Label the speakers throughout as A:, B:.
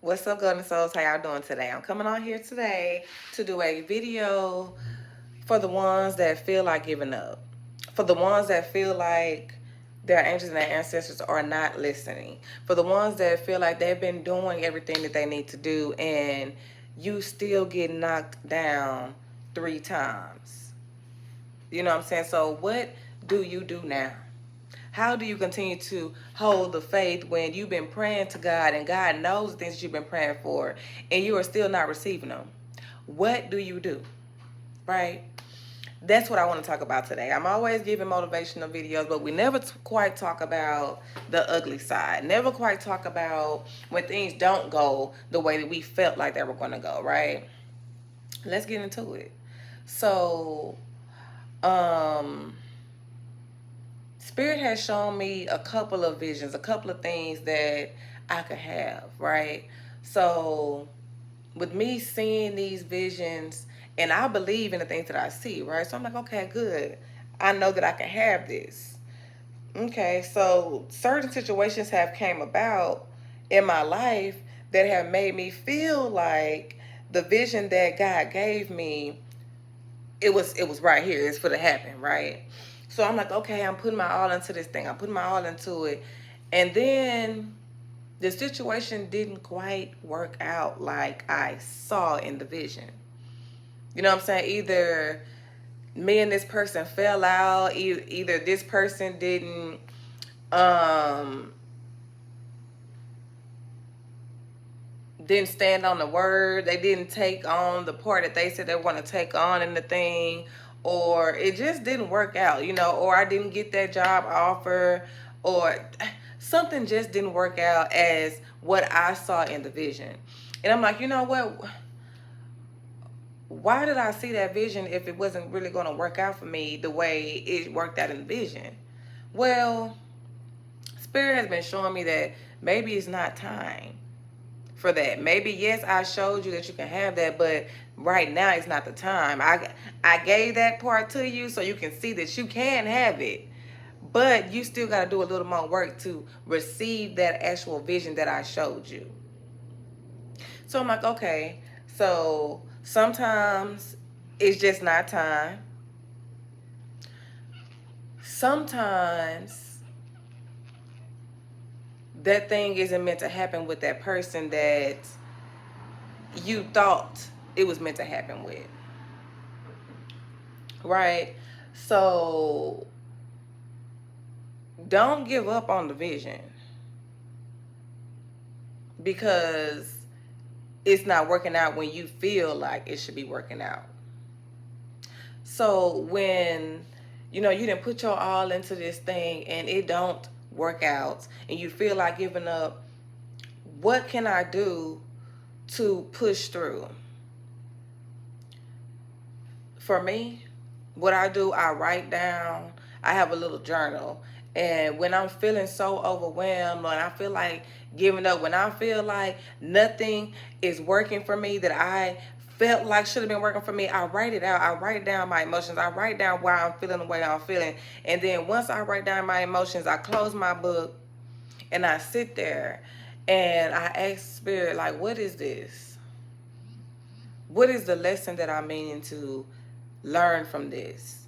A: What's up, Golden Souls? How y'all doing today? I'm coming on here today to do a video for the ones that feel like giving up. For the ones that feel like their angels and their ancestors are not listening. For the ones that feel like they've been doing everything that they need to do and you still get knocked down 3 times. You know what I'm saying? So what do you do now? How do you continue to hold the faith when you've been praying to God and God knows the things that you've been praying for and you are still not receiving them? What do you do? Right? That's what I want to talk about today. I'm always giving motivational videos, but we never quite talk about the ugly side. Never quite talk about when things don't go the way that we felt like they were going to go, right? Let's get into it. So, Spirit has shown me a couple of visions, a couple of things that I could have, right? So, with me seeing these visions, and I believe in the things that I see, right? So I'm like, okay, good. I know that I can have this. Okay, so certain situations have came about in my life that have made me feel like the vision that God gave me, it was right here. It's for to happen, right? So I'm like, okay, I'm putting my all into this thing. I'm putting my all into it. And then the situation didn't quite work out like I saw in the vision. You know what I'm saying? Either me and this person fell out, either this person um didn't stand on the word. They didn't take on the part that they said they want to take on in the thing, or it just didn't work out, or I didn't get that job offer, or something just didn't work out as what I saw in the vision. And I'm like, you know what? Why did I see that vision if it wasn't really going to work out for me the way it worked out in the vision? Well, Spirit has been showing me that maybe it's not time for that. Maybe, yes, I showed you that you can have that, but right now it's not the time. I gave that part to you so you can see that you can have it, but you still got to do a little more work to receive that actual vision that I showed you. So I'm like, okay, so sometimes it's just not time. Sometimes that thing isn't meant to happen with that person that you thought it was meant to happen with. Right? So don't give up on the vision because it's not working out when you feel like it should be working out. So when you didn't put your all into this thing and it don't work out and you feel like giving up, what can I do to push through? For me, what I do, I write down. I have a little journal. And when I'm feeling so overwhelmed, when I feel like giving up, when I feel like nothing is working for me that I felt like should have been working for me, I write it out. I write down my emotions. I write down why I'm feeling the way I'm feeling. And then once I write down my emotions, I close my book and I sit there and I ask Spirit, like, what is this? What is the lesson that I'm meaning to learn from this?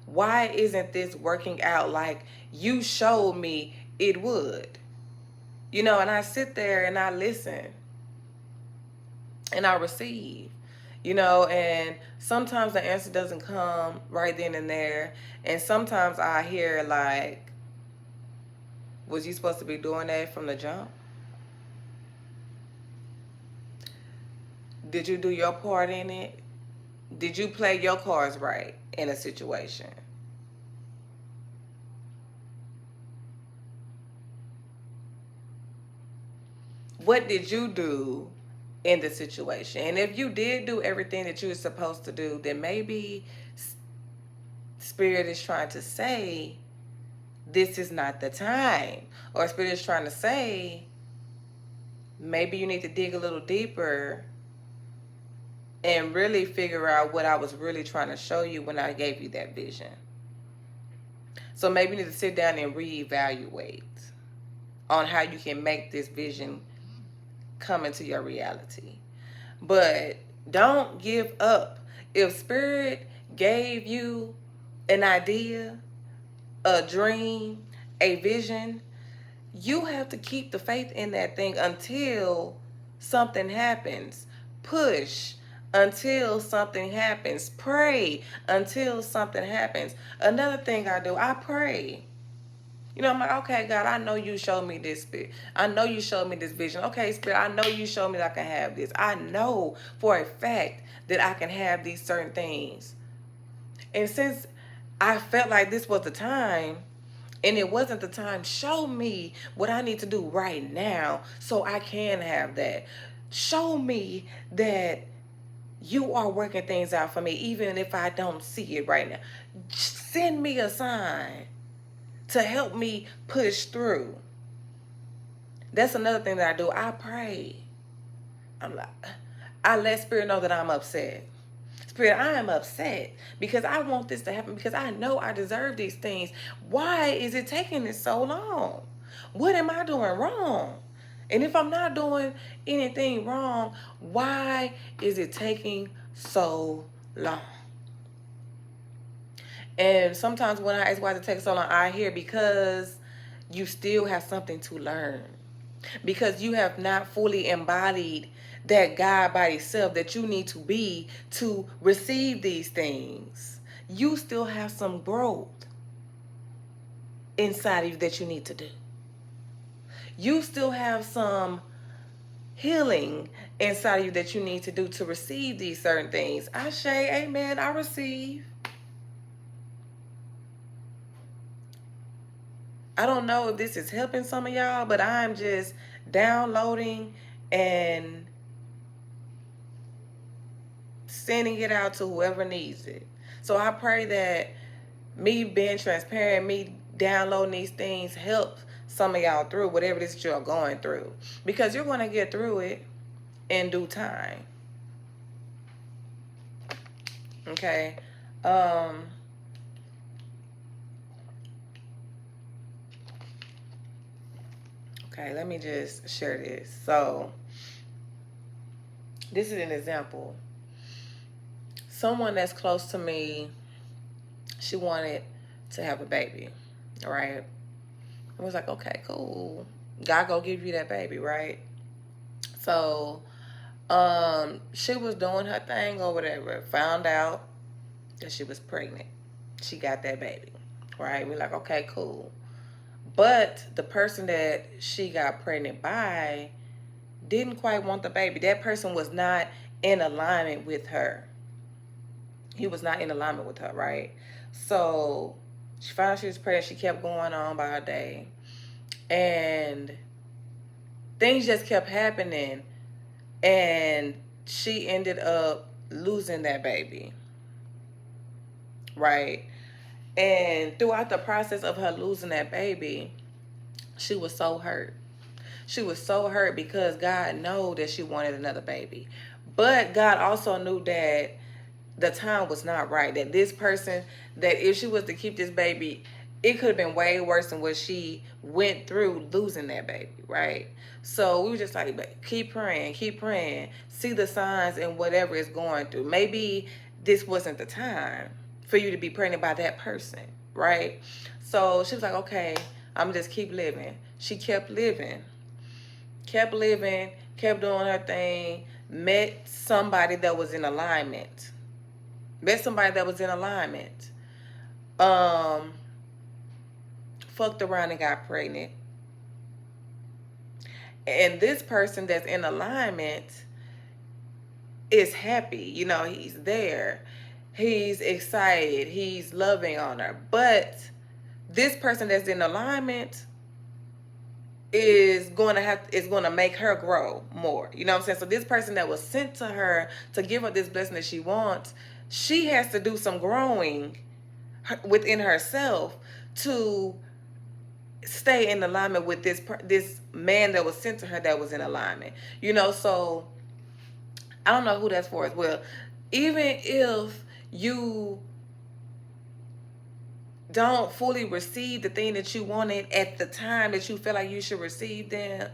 A: Why isn't this working out like you showed me it would? And I sit there and I listen and I receive, and sometimes the answer doesn't come right then and there. And sometimes I hear like, was you supposed to be doing that from the jump? Did you do your part in it? Did you play your cards right in a situation? What did you do in the situation? And if you did do everything that you were supposed to do, then maybe Spirit is trying to say, this is not the time. Or Spirit is trying to say, maybe you need to dig a little deeper and really figure out what I was really trying to show you when I gave you that vision. So maybe you need to sit down and reevaluate on how you can make this vision come into your reality. But don't give up. If Spirit gave you an idea, a dream, a vision, you have to keep the faith in that thing until something happens. Push until something happens. Pray until something happens. Another thing I do, I pray. You know, I'm like, okay, God, I know you showed me this Spirit. I know you showed me this vision. Okay, Spirit, I know you showed me that I can have this. I know for a fact that I can have these certain things. And since I felt like this was the time, and it wasn't the time, show me what I need to do right now so I can have that. Show me that you are working things out for me, even if I don't see it right now. Send me a sign to help me push through. That's another thing that I do. I pray. I'm like, I let Spirit know that I'm upset. Spirit, I am upset because I want this to happen because I know I deserve these things. Why is it taking this so long? What am I doing wrong? And if I'm not doing anything wrong, why is it taking so long? And sometimes when I ask why it takes so long, I hear because you still have something to learn. Because you have not fully embodied that God by yourself that you need to be to receive these things. You still have some growth inside of you that you need to do. You still have some healing inside of you that you need to do to receive these certain things. I say, amen, I receive. I don't know if this is helping some of y'all, but I'm just downloading and sending it out to whoever needs it. So I pray that me being transparent, me downloading these things helps some of y'all through whatever it is that you're going through. Because you're going to get through it in due time. Okay? Okay, let me just share this. So, this is an example. Someone that's close to me, she wanted to have a baby, right? I was like, okay, cool. God go give you that baby, right? So, she was doing her thing or whatever. Found out that she was pregnant. She got that baby, right? We're like, okay, cool. But the person that she got pregnant by didn't quite want the baby. That person was not in alignment with her. He was not in alignment with her, right? So she found out she was pregnant. She kept going on by her day. And things just kept happening. And she ended up losing that baby, right? And throughout the process of her losing that baby, she was so hurt. She was so hurt because God knew that she wanted another baby. But God also knew that the time was not right. That this person, that if she was to keep this baby, it could have been way worse than what she went through losing that baby, right? So we were just like, keep praying, see the signs in whatever is going through. Maybe this wasn't the time for you to be pregnant by that person, right? So she was like, okay, I'm just keep living. She kept living, kept doing her thing, met somebody that was in alignment. Fucked around and got pregnant. And this person that's in alignment is happy. You know, he's there. He's excited. He's loving on her. But this person that's in alignment is going to make her grow more. You know what I'm saying? So this person that was sent to her to give her this blessing that she wants, she has to do some growing within herself to stay in alignment with this man that was sent to her that was in alignment. You know, so I don't know who that's for as well. Even if you don't fully receive the thing that you wanted at the time that you feel like you should receive them,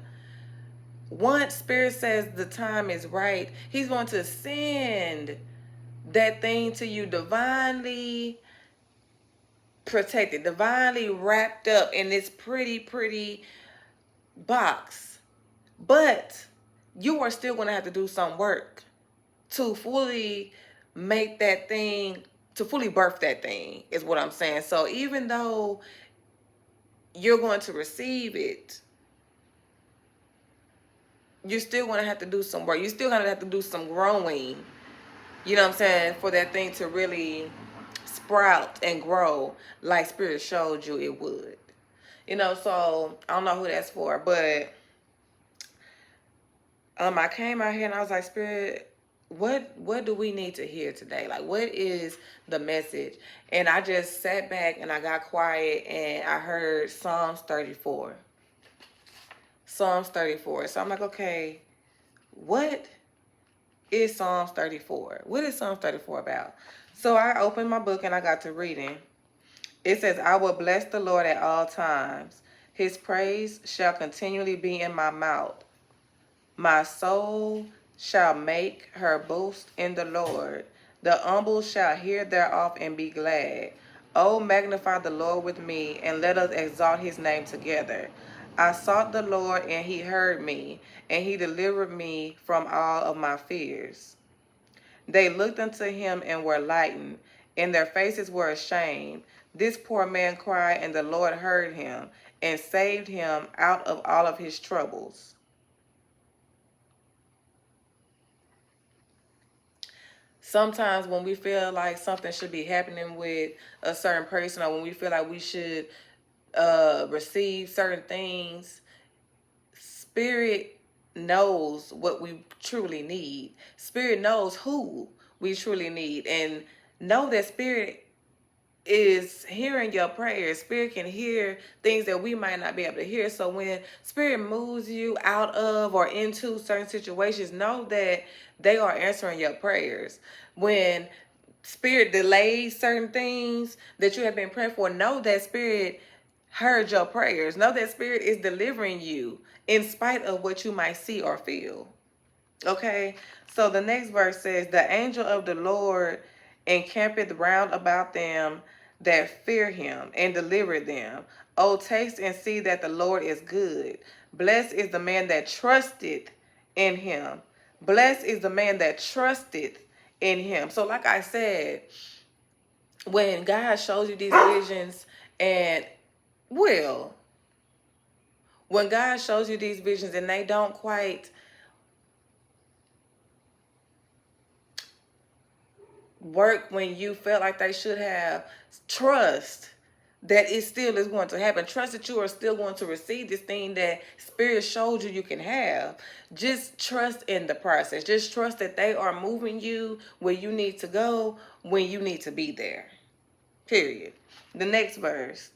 A: Once Spirit says the time is right, He's going to send that thing to you divinely protected, divinely wrapped up in this pretty box. But you are still going to have to do some work to fully make that thing, to fully birth that thing, is what I'm saying. So even though you're going to receive it, you're still going to have to do some work. You're still going to have to do some growing, you know what I'm saying, for that thing to really sprout and grow like Spirit showed you it would. You know, so I don't know who that's for, but I came out here and I was like, Spirit, what do we need to hear today? Like, what is the message? And I just sat back and I got quiet and I heard Psalms 34. Psalms 34. So I'm like, okay, what is Psalms 34? What is Psalms 34 about? So I opened my book and I got to reading. It says, I will bless the Lord at all times. His praise shall continually be in my mouth. My soul shall make her boast in the Lord. The humble shall hear thereof and be glad. O magnify the Lord with me, and let us exalt his name together. I sought the Lord, and he heard me, and he delivered me from all of my fears. They looked unto him and were lightened, and their faces were ashamed. This poor man cried, and the Lord heard him, and saved him out of all of his troubles. Sometimes when we feel like something should be happening with a certain person, or when we feel like we should receive certain things, Spirit knows what we truly need. Spirit knows who we truly need. And know that Spirit is hearing your prayers. Spirit can hear things that we might not be able to hear. So when Spirit moves you out of or into certain situations, know that they are answering your prayers. When Spirit delays certain things that you have been praying for, know that Spirit heard your prayers. Know that Spirit is delivering you in spite of what you might see or feel. Okay, so the next verse says, the angel of the Lord encampeth round about them that fear him, and deliver them. O taste and see that the Lord is good. Blessed is the man that trusteth in him. Blessed is the man that trusteth in him. So like I said, when God shows you these visions, and will, when God shows you these visions and they don't quite work when you felt like they should have, trust that it still is going to happen. Trust that you are still going to receive this thing that Spirit showed you can have. Just trust in the process. Just trust that they are moving you where you need to go when you need to be there. Period. The next verse.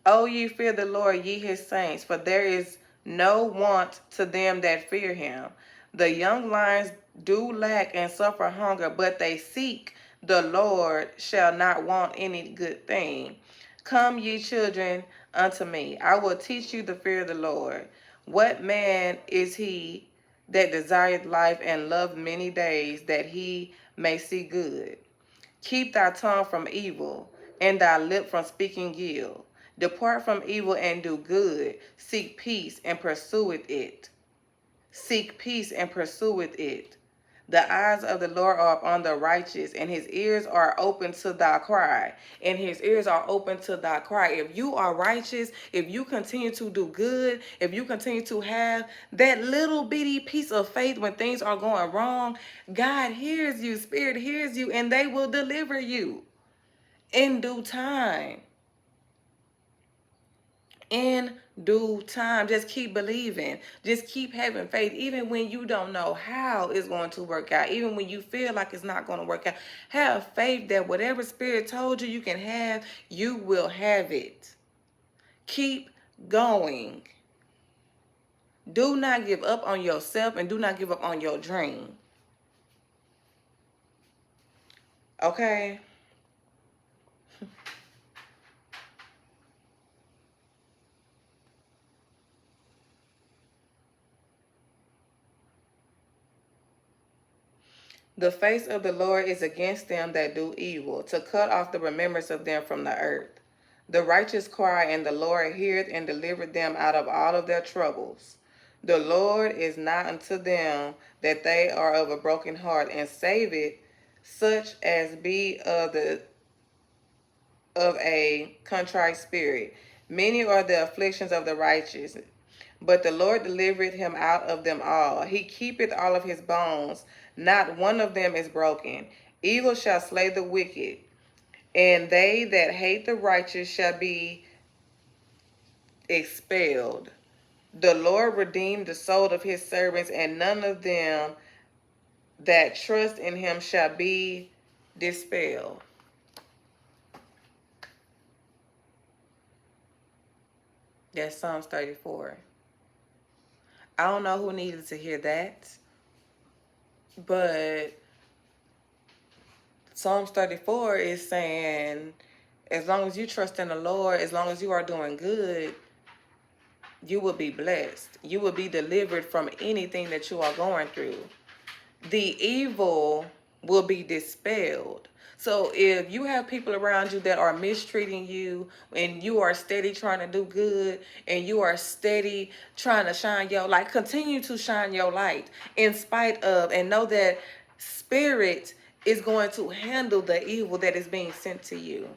A: O ye fear the Lord, ye his saints, for there is no want to them that fear him. The young lions do lack and suffer hunger, but they seek the Lord shall not want any good thing. Come, ye children, unto me. I will teach you the fear of the Lord. What man is he that desireth life and love many days, that he may see good? Keep thy tongue from evil, and thy lip from speaking guile. Depart from evil and do good. Seek peace and pursue it. Seek peace and pursue it. The eyes of the Lord are upon the righteous, and his ears are open to thy cry. And his ears are open to thy cry. If you are righteous, if you continue to do good, if you continue to have that little bitty piece of faith when things are going wrong, God hears you, Spirit hears you, and they will deliver you in due time. In due time. Just keep believing. Just keep having faith. Even when you don't know how it's going to work out. Even when you feel like it's not going to work out. Have faith that whatever Spirit told you you can have, you will have it. Keep going. Do not give up on yourself, and do not give up on your dream. Okay? The face of the Lord is against them that do evil, to cut off the remembrance of them from the earth. The righteous cry, and the Lord heareth and delivered them out of all of their troubles. The Lord is nigh unto them that they are of a broken heart, and saveth such as be of a contrite spirit. Many are the afflictions of the righteous, but the Lord delivereth him out of them all. He keepeth all of his bones, not one of them is broken. Evil shall slay the wicked, and they that hate the righteous shall be expelled. The Lord redeemed the soul of his servants, and none of them that trust in him shall be dispelled. That's Psalms 34. I don't know who needed to hear that, but Psalms 34 is saying, as long as you trust in the Lord, as long as you are doing good, you will be blessed. You will be delivered from anything that you are going through. The evil will be dispelled. So if you have people around you that are mistreating you, and you are steady trying to do good, and you are steady trying to shine your light, continue to shine your light in spite of, and know that spirit is going to handle the evil that is being sent to you.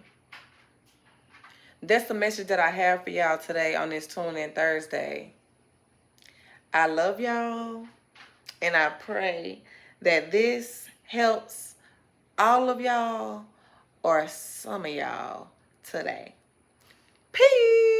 A: That's the message that I have for y'all today on this Tune In Thursday. I love y'all, and I pray that this helps all of y'all or some of y'all today. Peace.